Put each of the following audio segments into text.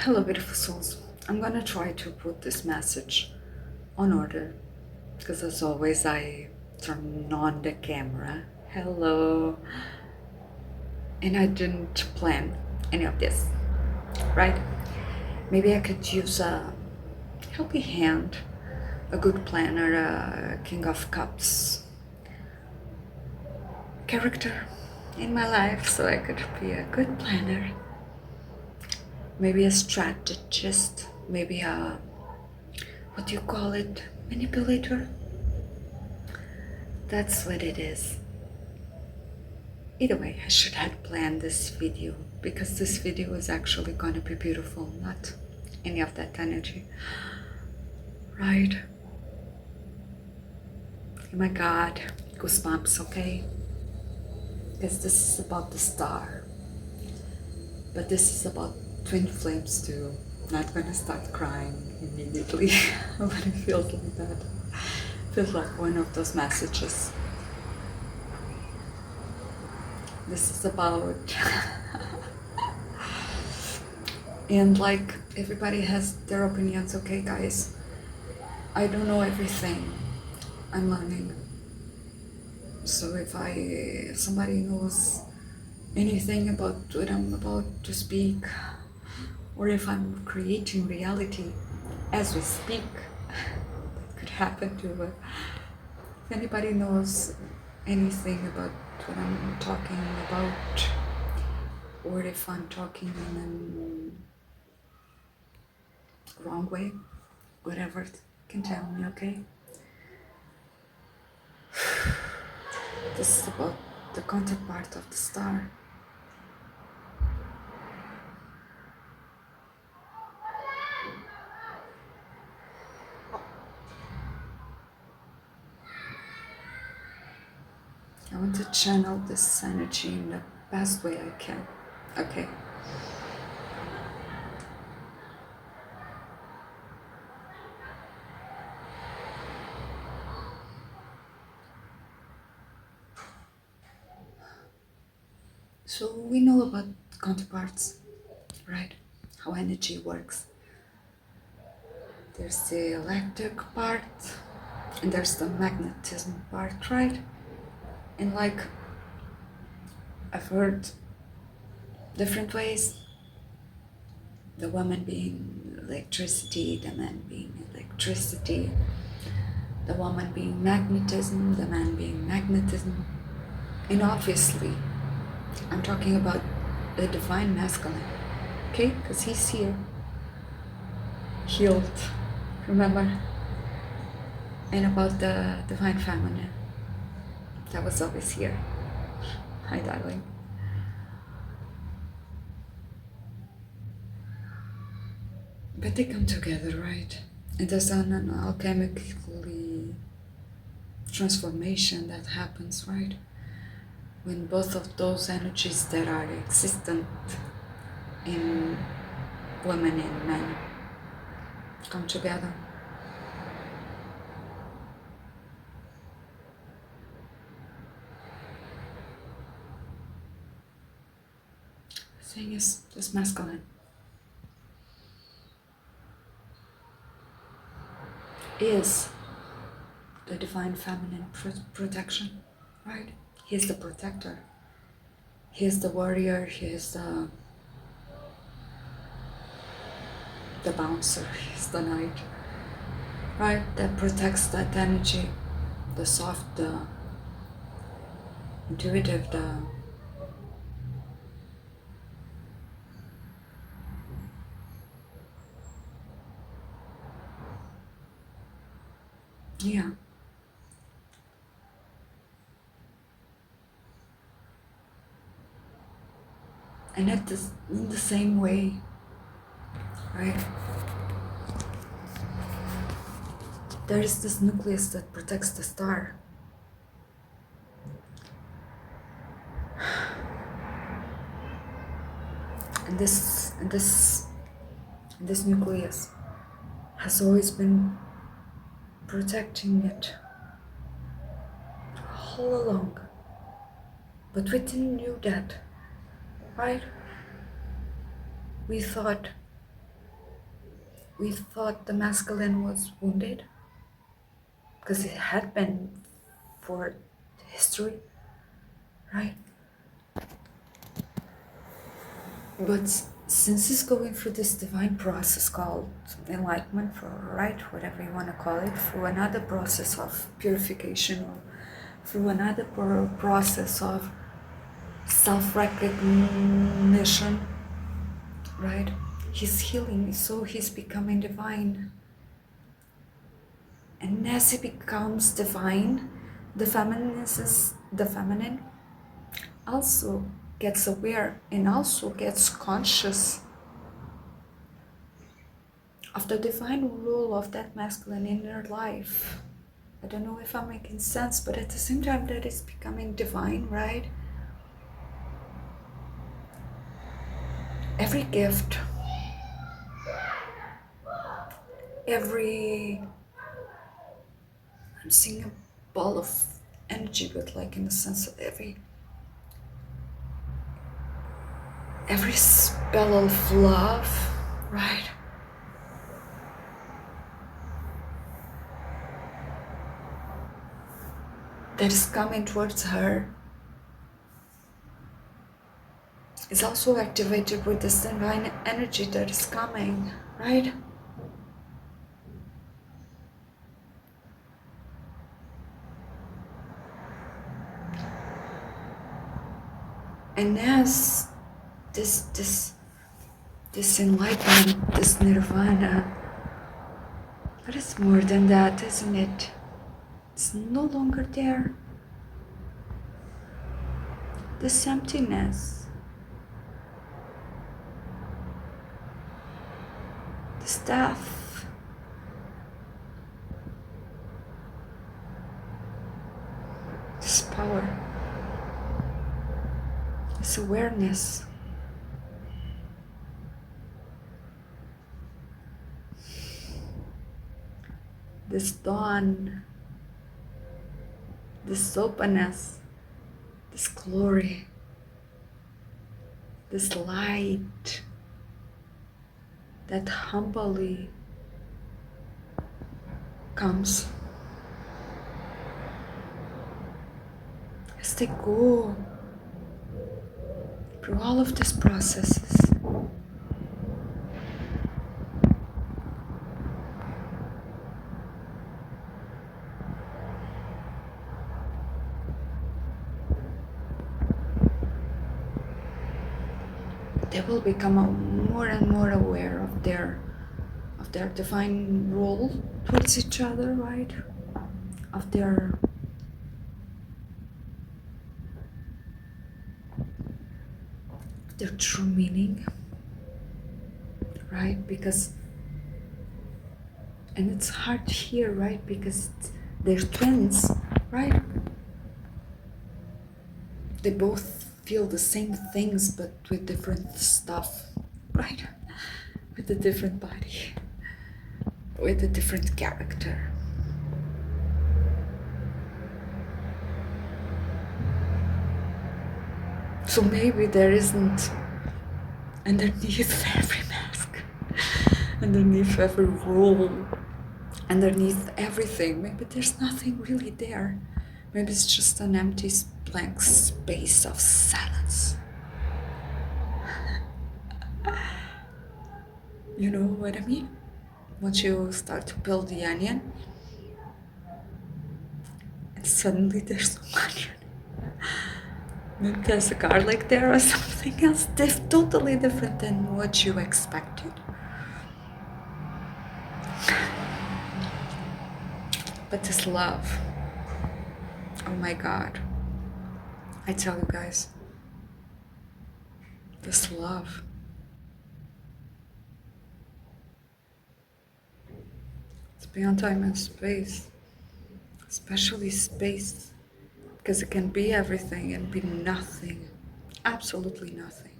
Hello, beautiful souls. I'm gonna try to put this message on order because, as always, I turn on the camera. Hello, and I didn't plan any of this, right? Maybe I could use a helping hand, a good planner, a King of Cups character in my life, so I could be a good planner. Maybe a strategist, maybe a what do you call it? Manipulator? That's what it is. Either way, I should have planned this video because this video is actually going to be beautiful, not any of that energy. Right? Oh my God, goosebumps, okay? Because this is about the star. But this is about twin flames too. Not gonna start crying immediately when it feels like that. Feels like one of those messages. This is about and like everybody has their opinions, okay guys? I don't know everything. I'm learning. So if somebody knows anything about what I'm about to speak, or if I'm creating reality as we speak, that could happen too. But if anybody knows anything about what I'm talking about, or if I'm talking in a wrong way, whatever, can tell me, okay? This is about the counterpart of the star. I want to channel this energy in the best way I can. Okay. So we know about counterparts, right? How energy works. There's the electric part and there's the magnetism part, right? And like I've heard different ways, the woman being electricity, the man being electricity, the woman being magnetism, the man being magnetism. And obviously, I'm talking about the divine masculine, okay? Because he's here, healed, remember? And about the divine feminine, that was always here. Hi, darling. But they come together, right? And there's an alchemically transformation that happens, right? When both of those energies that are existent in women and men come together. The thing is, this masculine is the divine feminine protection, right? He's the protector. He's the warrior. He's the bouncer. He's the knight, right? That protects that energy, the soft, the intuitive, the yeah. And in the same way, right? There is this nucleus that protects the star. And this nucleus has always been protecting it all along. But we didn't know that, right? We thought we thought the masculine was wounded, because it had been for history, right? But since it's going through this divine process called enlightenment, right, whatever you want to call it, through another process of purification, or through another process of self-recognition, right? He's healing, so he's becoming divine. And as he becomes divine, the feminine also gets aware and also gets conscious of the divine rule of that masculine inner life. I don't know if I'm making sense, but at the same time that it's becoming divine, right? Every gift, I'm seeing a ball of energy, but like in the sense of every spell of love, right? That is coming towards her is also activated with this divine energy that is coming, right? And as this enlightenment, this nirvana, but it's more than that, isn't it? It's no longer there. This emptiness, this death, this power, this awareness. This dawn, this openness, this glory, this light that humbly comes as they go through all of these processes. They will become more and more aware of their divine role towards each other, right? Of their true meaning, right? Because, and it's hard here, right? Because they're twins, right? They both feel the same things, but with different stuff, right? With a different body, with a different character. So maybe there isn't, underneath every mask, underneath every rule, underneath everything, maybe there's nothing really there. Maybe it's just an empty blank space of silence. You know what I mean? Once you start to peel the onion, and suddenly there's no onion. Maybe there's a garlic there or something else totally different than what you expected. But this love, oh my God, I tell you guys, this love, it's beyond time and space, especially space, because it can be everything and be nothing, absolutely nothing.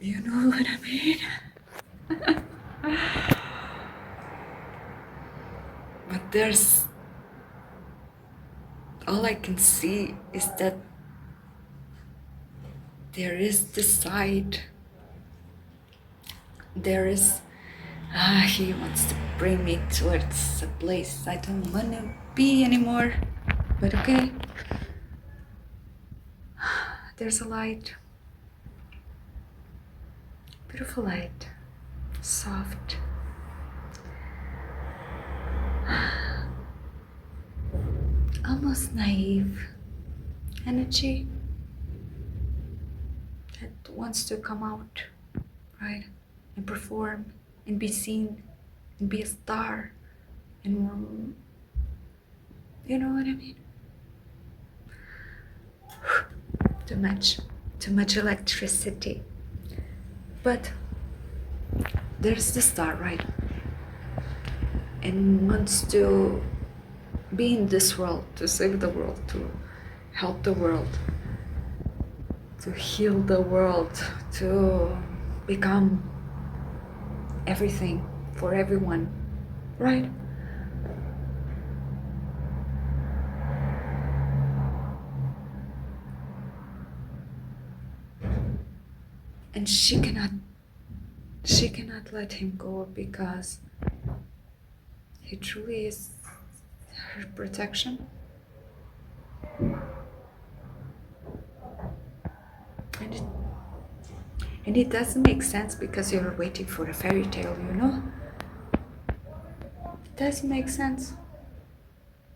You know what I mean? But there's, all I can see is that there is the side there is, he wants to bring me towards a place I don't want to be anymore. But okay, there's a light, beautiful light, soft, almost naive energy that wants to come out, right? And perform and be seen and be a star. And you know what I mean? Too much electricity. But there's the star, right? And wants to be in this world, to save the world, to help the world, to heal the world, to become everything for everyone, right? And she cannot let him go because he truly is her protection. And it doesn't make sense because you're waiting for a fairy tale, you know? It doesn't make sense.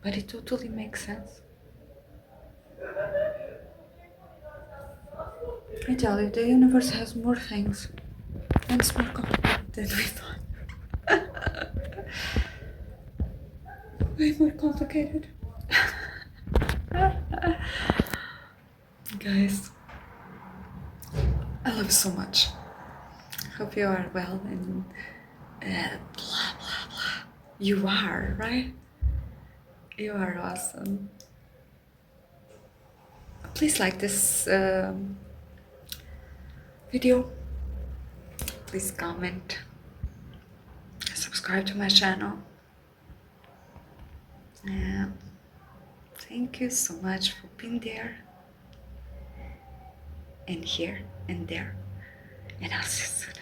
But it totally makes sense. I tell you, the universe has more things. And it's more complicated than we thought. Way more complicated. Guys, I love you so much. Hope you are well and blah blah blah. You are, right? You are awesome. Please like this video. Please comment. Subscribe to my channel. And thank you so much for being there and here and there. And I'll see you soon.